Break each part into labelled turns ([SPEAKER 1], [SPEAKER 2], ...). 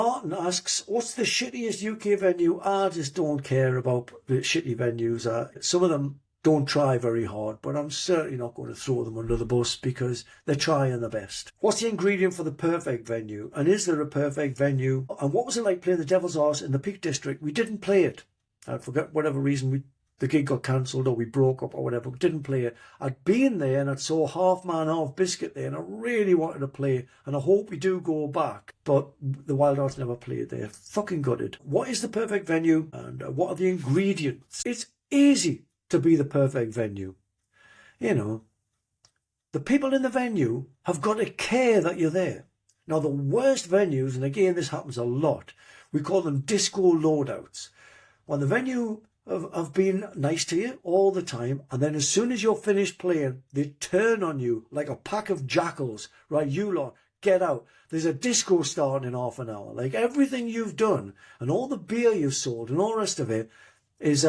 [SPEAKER 1] Martin asks, what's the shittiest UK venue? I just don't care about the shitty venues. Some of them don't try very hard, but I'm certainly not going to throw them under the bus because they're trying their best. What's the ingredient for the perfect venue? And is there a perfect venue? And what was it like playing the Devil's Arse in the Peak District? We didn't play it. I forget whatever reason the gig got cancelled or we broke up or whatever. We didn't play it. I'd been there and I'd saw Half Man Half Biscuit there and I really wanted to play, and I hope we do go back. But the Wildheart never played there. Fucking gutted. What is the perfect venue and what are the ingredients? It's easy to be the perfect venue. You know, the people in the venue have got to care that you're there. Now, the worst venues, and again, this happens a lot, we call them disco loadouts. When the venue have been nice to you all the time, and then as soon as you're finished playing, they turn on you like a pack of jackals. Right, you lot, get out. There's a disco starting in half an hour. Like, everything you've done and all the beer you've sold and all the rest of it is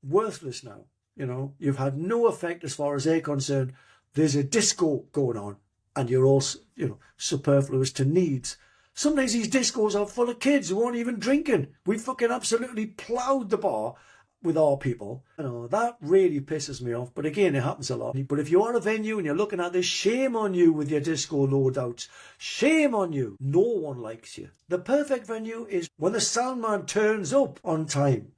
[SPEAKER 1] worthless now. You know, you've had no effect as far as they're concerned. There's a disco going on and you're all, you know, superfluous to needs. Sometimes these discos are full of kids who aren't even drinking. We fucking absolutely ploughed the bar with our people. You know, that really pisses me off. But again, it happens a lot. But if you are a venue and you're looking at this, shame on you with your disco loadouts. Shame on you. No one likes you. The perfect venue is when the sound man turns up on time.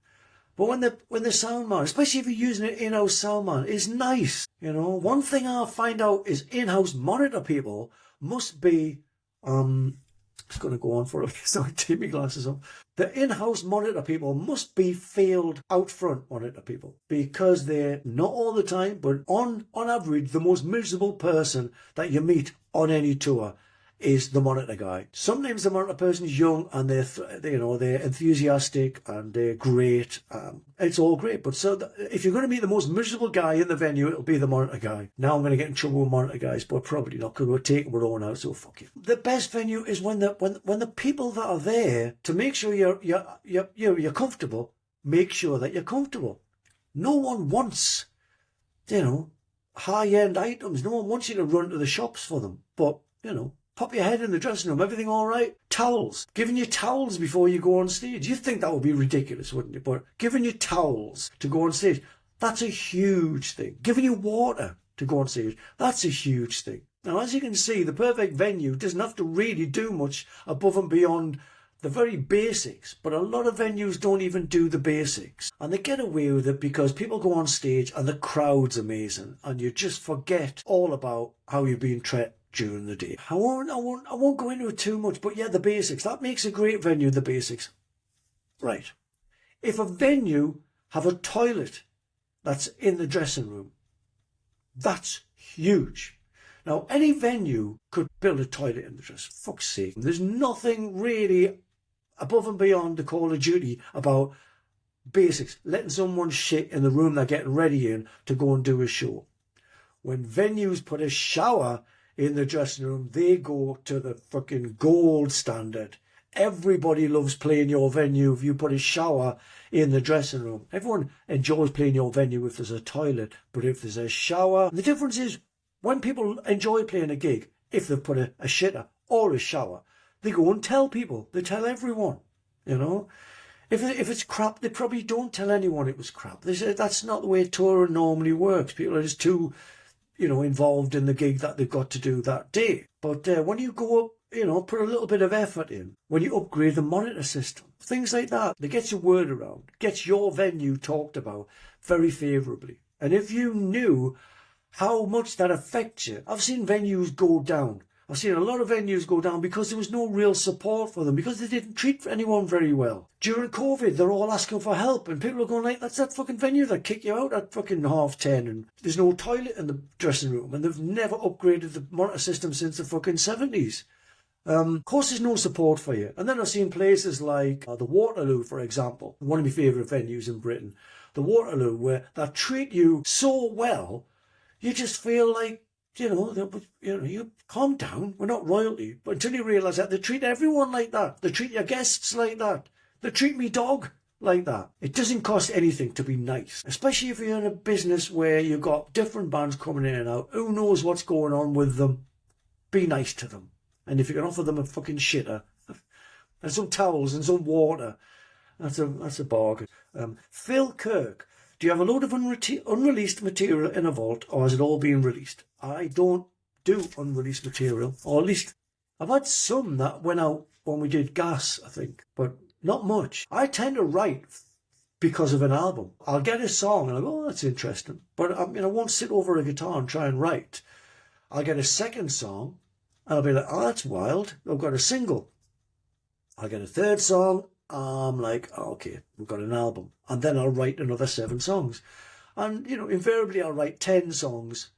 [SPEAKER 1] But when the sound man, especially if you're using an in-house sound man, is nice. You know, one thing I find out is in-house monitor people must be, it's going to go on for a bit, so I take my glasses off. The in-house monitor people must be field out front monitor people, because they're not all the time, but on average, the most miserable person that you meet on any tour is the monitor guy. Sometimes the monitor person is young and they're enthusiastic and they're great. It's all great, but if you're going to meet the most miserable guy in the venue, it'll be the monitor guy. Now I'm going to get in trouble with monitor guys, but probably not, because we're taking our own out, so fuck you. The best venue is when the people that are there to make sure you're comfortable, make sure that you're comfortable. No one wants, you know, high-end items. No one wants you to run to the shops for them, but, you know, pop your head in the dressing room, everything all right? Towels. Giving you towels before you go on stage. You'd think that would be ridiculous, wouldn't you? But giving you towels to go on stage, that's a huge thing. Giving you water to go on stage, that's a huge thing. Now, as you can see, the perfect venue doesn't have to really do much above and beyond the very basics, but a lot of venues don't even do the basics. And they get away with it because people go on stage and the crowd's amazing, and you just forget all about how you're being treated during the day. I won't go into it too much, but yeah, the basics. That makes a great venue, the basics. Right. If a venue have a toilet that's in the dressing room, that's huge. Now, any venue could build a toilet in the dressing room. Fuck's sake. There's nothing really above and beyond the Call of Duty about basics. Letting someone shit in the room they're getting ready in to go and do a show. When venues put a shower in the dressing room, they go to the fucking gold standard. Everybody loves playing your venue if you put a shower in the dressing room. Everyone enjoys playing your venue if there's a toilet, but if there's a shower... The difference is, when people enjoy playing a gig, if they've put a shitter or a shower, they go and tell people. They tell everyone, you know. If it's crap, they probably don't tell anyone it was crap. They say that's not the way touring normally works. People are just too, you know, involved in the gig that they've got to do that day. But when you go up, you know, put a little bit of effort in, when you upgrade the monitor system, things like that, it gets your word around, gets your venue talked about very favourably. And if you knew how much that affects you, I've seen venues go down. I've seen a lot of venues go down because there was no real support for them, because they didn't treat anyone very well. During COVID, they're all asking for help, and people are going like, that's that fucking venue that kicked you out at fucking 10:30, and there's no toilet in the dressing room, and they've never upgraded the monitor system since the fucking 70s. Of course there's no support for you. And then I've seen places like the Waterloo, for example, one of my favourite venues in Britain, the Waterloo, where they treat you so well, you just feel like, you calm down, we're not royalty. But until you realise that, they treat everyone like that. They treat your guests like that. They treat me dog like that. It doesn't cost anything to be nice, especially if you're in a business where you've got different bands coming in and out. Who knows what's going on with them? Be nice to them. And if you can offer them a fucking shitter, and some towels and some water. That's a bargain. Phil Kirk, do you have a load of unreleased material in a vault, or has it all been released? I don't do unreleased material, or at least I've had some that went out when we did Gas, I think, but not much. I tend to write because of an album. I'll get a song and I'll go, oh, that's interesting. But I won't sit over a guitar and try and write. I'll get a second song and I'll be like, oh, that's wild. I've got a single. I'll get a third song. I'm like, oh, okay, we've got an album. And then I'll write another 7 songs. And, invariably I'll write 10 songs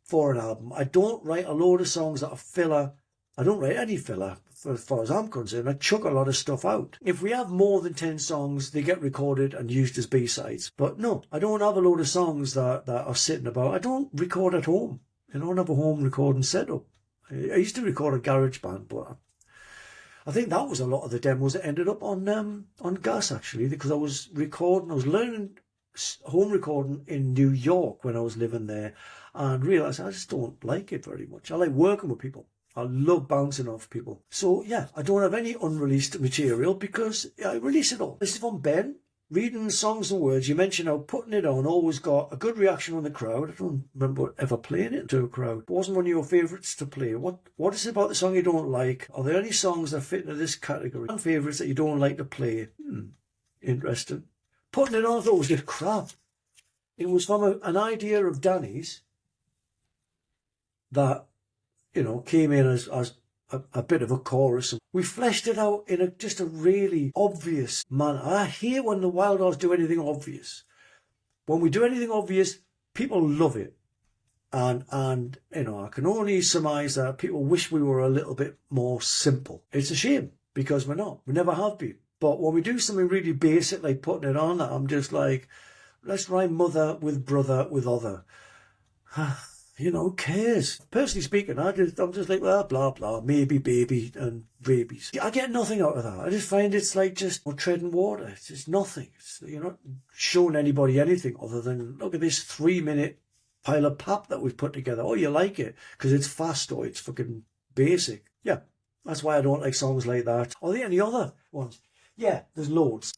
[SPEAKER 1] for an album. I don't write a load of songs that are filler. I don't write any filler, as far as I'm concerned. I chuck a lot of stuff out. If we have more than 10 songs, they get recorded and used as B-sides. But no, I don't have a load of songs that are sitting about. I don't record at home. I don't have a home recording setup. I used to record a GarageBand, but I think that was a lot of the demos that ended up on Gas, actually, because I was learning home recording in New York when I was living there, and realised I just don't like it very much. I like working with people. I love bouncing off people. So, yeah, I don't have any unreleased material because I release it all. This is from Ben. Reading songs and words, you mentioned how putting it on always got a good reaction on the crowd. I don't remember ever playing it to a crowd. It wasn't one of your favourites to play. What is it about the song you don't like? Are there any songs that fit into this category? And favourites that you don't like to play? Interesting. Putting it on, I thought it was just crap. It was from an idea of Danny's that, came in as a bit of a chorus. We fleshed it out in just a really obvious manner. I hate when the Wildhearts do anything obvious. When we do anything obvious, people love it. And I can only surmise that people wish we were a little bit more simple. It's a shame, because we're not. We never have been. But when we do something really basic, like putting it on, I'm just like, let's rhyme mother with brother with other. Who cares? Personally speaking, I'm just like, well, blah, blah, maybe, baby, and rabies. I get nothing out of that. I just find it's like just treading water. It's just nothing. You're not showing anybody anything other than, look at this 3-minute pile of pap that we've put together. Oh, you like it because it's fast or it's fucking basic. Yeah, that's why I don't like songs like that. Are there any other ones? Yeah, there's loads.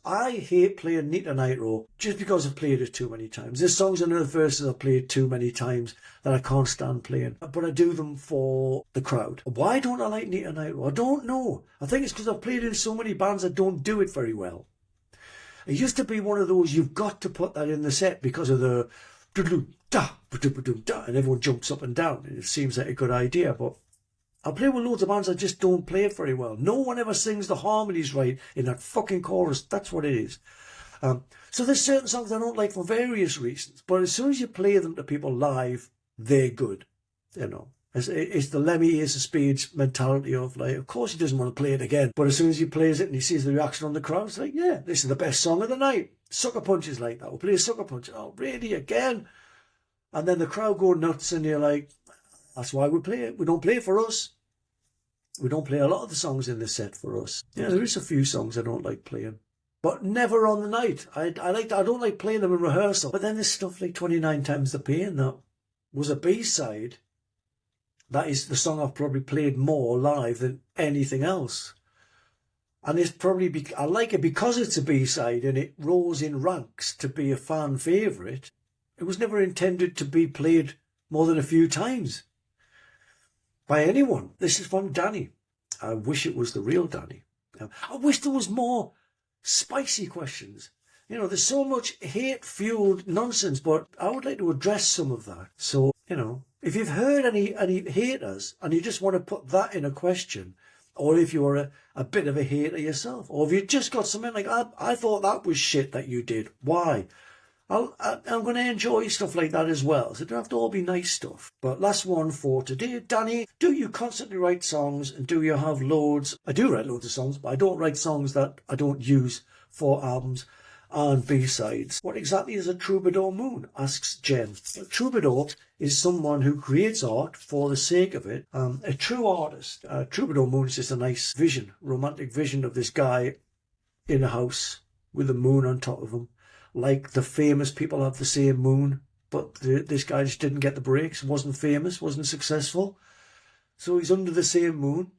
[SPEAKER 1] I hate playing Nita Nitro just because I've played it too many times. There's songs and other verses I've played too many times that I can't stand playing. But I do them for the crowd. Why don't I like Nita Nitro? I don't know. I think it's because I've played in so many bands that don't do it very well. It used to be one of those, you've got to put that in the set because of the and everyone jumps up and down. And it seems like a good idea, but I play with loads of bands that just don't play it very well. No one ever sings the harmonies right in that fucking chorus. That's what it is. So there's certain songs I don't like for various reasons. But as soon as you play them to people live, they're good. It's the Lemmy Ace of Spades mentality of like, of course he doesn't want to play it again. But as soon as he plays it and he sees the reaction on the crowd, it's like, yeah, this is the best song of the night. Sucker Punch is like that. We'll play a Sucker Punch. Oh, really? Again? And then the crowd go nuts and you're like, that's why we play it. We don't play it for us. We don't play a lot of the songs in the set for us. Yeah, there is a few songs I don't like playing. But never on the night. I don't like playing them in rehearsal. But then there's stuff like 29 Times the Pain that was a B-side. That is the song I've probably played more live than anything else. And it's probably, I like it because it's a B-side and it rose in ranks to be a fan favourite. It was never intended to be played more than a few times by anyone. This is from Danny. I wish it was the real Danny. I wish there was more spicy questions. There's so much hate-fueled nonsense, but I would like to address some of that. So, if you've heard any haters and you just want to put that in a question, or if you're a bit of a hater yourself, or if you just got something like, I thought that was shit that you did. Why? I'm going to enjoy stuff like that as well. So it don't have to all be nice stuff. But last one for today. Danny, do you constantly write songs and do you have loads? I do write loads of songs, but I don't write songs that I don't use for albums and B-sides. What exactly is a troubadour moon? Asks Jen. A troubadour is someone who creates art for the sake of it. A true artist. Troubadour moon is just a nice vision, romantic vision of this guy in a house with a moon on top of him. Like the famous people have the same moon, but this guy just didn't get the breaks, wasn't famous, wasn't successful. So he's under the same moon,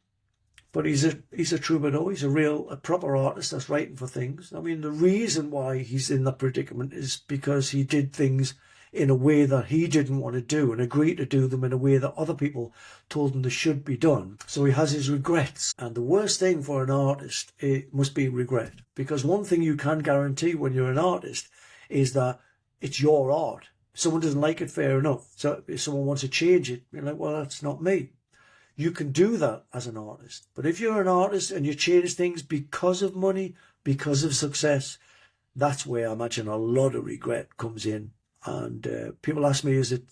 [SPEAKER 1] But he's a troubadour. He's a proper artist that's writing for things. I mean, the reason why he's in that predicament is because he did things in a way that he didn't want to do and agreed to do them in a way that other people told him they should be done. So he has his regrets. And the worst thing for an artist, it must be regret. Because one thing you can guarantee when you're an artist is that it's your art. If someone doesn't like it, fair enough. So if someone wants to change it, you're like, well, that's not me. You can do that as an artist. But if you're an artist and you change things because of money, because of success, that's where I imagine a lot of regret comes in. And people ask me, is it,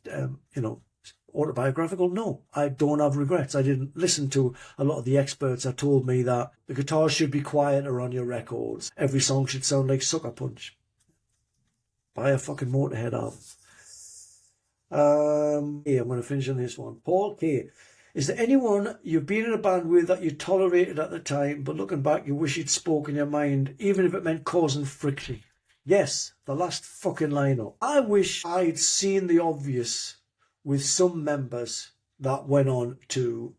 [SPEAKER 1] autobiographical? No, I don't have regrets. I didn't listen to a lot of the experts that told me that the guitar should be quieter on your records. Every song should sound like Sucker Punch. Buy a fucking Motorhead album. I'm going to finish on this one. Paul K. Is there anyone you've been in a band with that you tolerated at the time, but looking back you wish you'd spoken your mind, even if it meant causing friction? Yes, the last fucking lineup. I wish I'd seen the obvious with some members that went on to,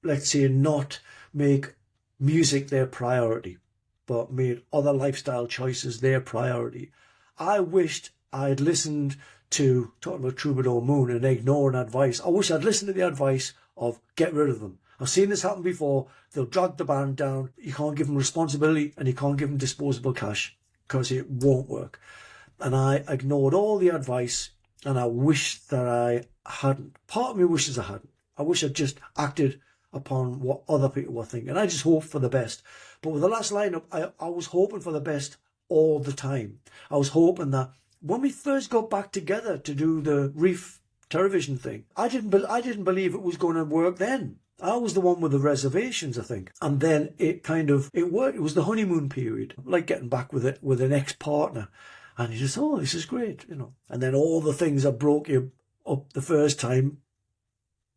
[SPEAKER 1] let's say, not make music their priority, but made other lifestyle choices their priority. I wished I'd listened to, talking about Troubadour Moon and ignoring advice, I wish I'd listened to the advice of get rid of them. I've seen this happen before. They'll drag the band down. You can't give them responsibility and you can't give them disposable cash, because it won't work. And I ignored all the advice, and I wish that I hadn't. Part of me wishes I hadn't. I wish I'd just acted upon what other people were thinking. I just hoped for the best. But with the last lineup, I was hoping for the best all the time. I was hoping that when we first got back together to do the Reef television thing, I didn't believe it was going to work then. I was the one with the reservations, I think. And then it worked. It was the honeymoon period, like getting back with an ex-partner. And you just, oh, this is great, And then all the things that broke you up the first time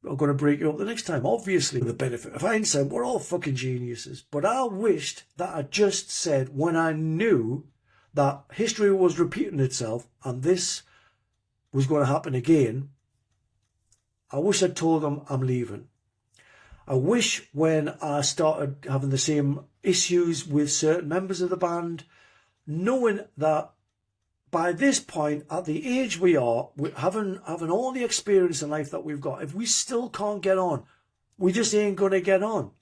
[SPEAKER 1] are going to break you up the next time. Obviously, with the benefit of hindsight, we're all fucking geniuses. But I wished that I just said, when I knew that history was repeating itself and this was going to happen again, I wish I'd told them I'm leaving. I wish when I started having the same issues with certain members of the band, knowing that by this point, at the age we are, having all the experience in life that we've got, if we still can't get on, we just ain't going to get on.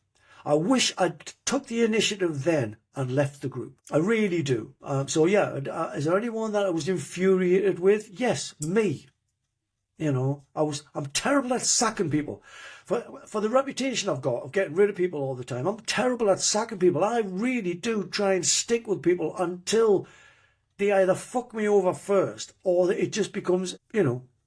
[SPEAKER 1] I wish I'd took the initiative then and left the group. I really do. Is there anyone that I was infuriated with? Yes, me. I'm terrible at sacking people. For the reputation I've got of getting rid of people all the time, I'm terrible at sacking people. I really do try and stick with people until they either fuck me over first or it just becomes,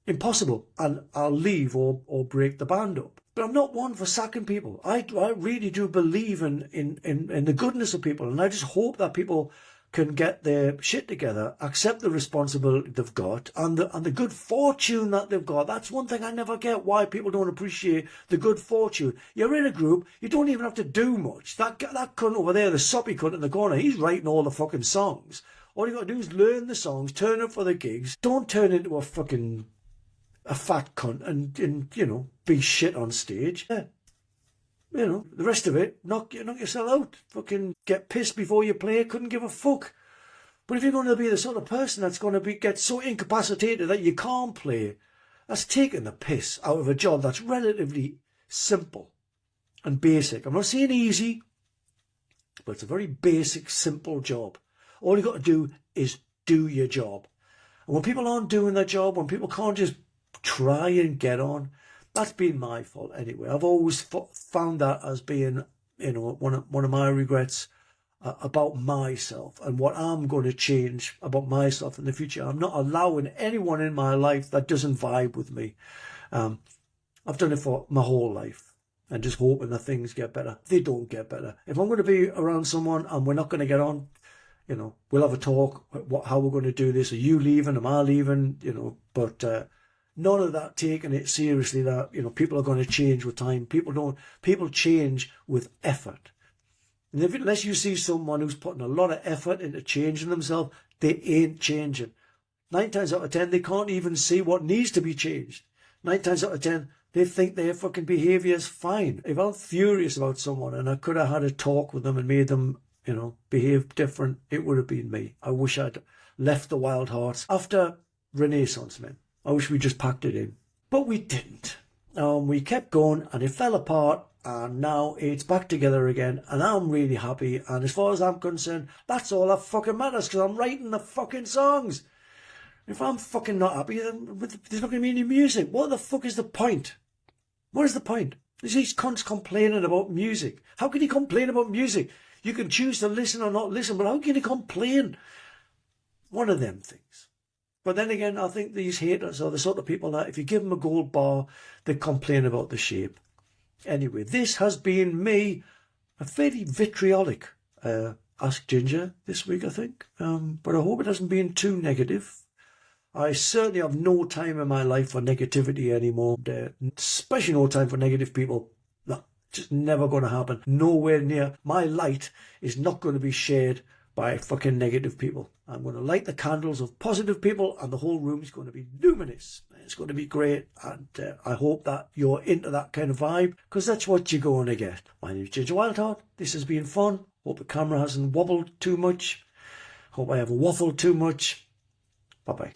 [SPEAKER 1] impossible, and I'll leave or break the band up. But I'm not one for sacking people. I really do believe in the goodness of people, and I just hope that people can get their shit together, accept the responsibility they've got, and the good fortune that they've got. That's one thing I never get, why people don't appreciate the good fortune. You're in a group, you don't even have to do much. That cunt over there, the soppy cunt in the corner, he's writing all the fucking songs. All you got to do is learn the songs, turn up for the gigs. Don't turn into a fat cunt and be shit on stage. Yeah. The rest of it, knock yourself out. Fucking get pissed before you play, couldn't give a fuck. But if you're going to be the sort of person that's going to get so incapacitated that you can't play, that's taking the piss out of a job that's relatively simple and basic. I'm not saying easy, but it's a very basic, simple job. All you got to do is do your job. And when people aren't doing their job, when people can't just try and get on, that's been my fault anyway. I've always found that as being, one of my regrets about myself and what I'm going to change about myself in the future. I'm not allowing anyone in my life that doesn't vibe with me. I've done it for my whole life and just hoping that things get better. They don't get better. If I'm going to be around someone and we're not going to get on, we'll have a talk, how we're going to do this. Are you leaving? Am I leaving? But none of that taking it seriously that, people are going to change with time. People change with effort. And unless you see someone who's putting a lot of effort into changing themselves, they ain't changing. 9 times out of 10, they can't even see what needs to be changed. 9 times out of 10, They think their fucking behaviour is fine. If I'm furious about someone and I could have had a talk with them and made them, behave different, it would have been me. I wish I'd left the Wildheart after Renaissance Men. I wish we just packed it in. But we didn't. We kept going and it fell apart, and now it's back together again, and I'm really happy. And as far as I'm concerned, that's all that fucking matters, because I'm writing the fucking songs. If I'm fucking not happy, then there's not going to be any music. What the fuck is the point? What is the point? These cunts complaining about music. How can you complain about music? You can choose to listen or not listen, but how can you complain? One of them things. But then again, I think these haters are the sort of people that if you give them a gold bar, they complain about the shape. Anyway, this has been me, a fairly vitriolic Ask Ginger this week, I think. But I hope it hasn't been too negative. I certainly have no time in my life for negativity anymore. Especially no time for negative people. No, just never going to happen. Nowhere near. My light is not going to be shared by fucking negative people. I'm going to light the candles of positive people, and the whole room is going to be luminous. It's going to be great, and I hope that you're into that kind of vibe, because that's what you're going to get. My name is Ginger Wildheart. This has been fun. Hope the camera hasn't wobbled too much. Hope I haven't waffled too much. Bye-bye.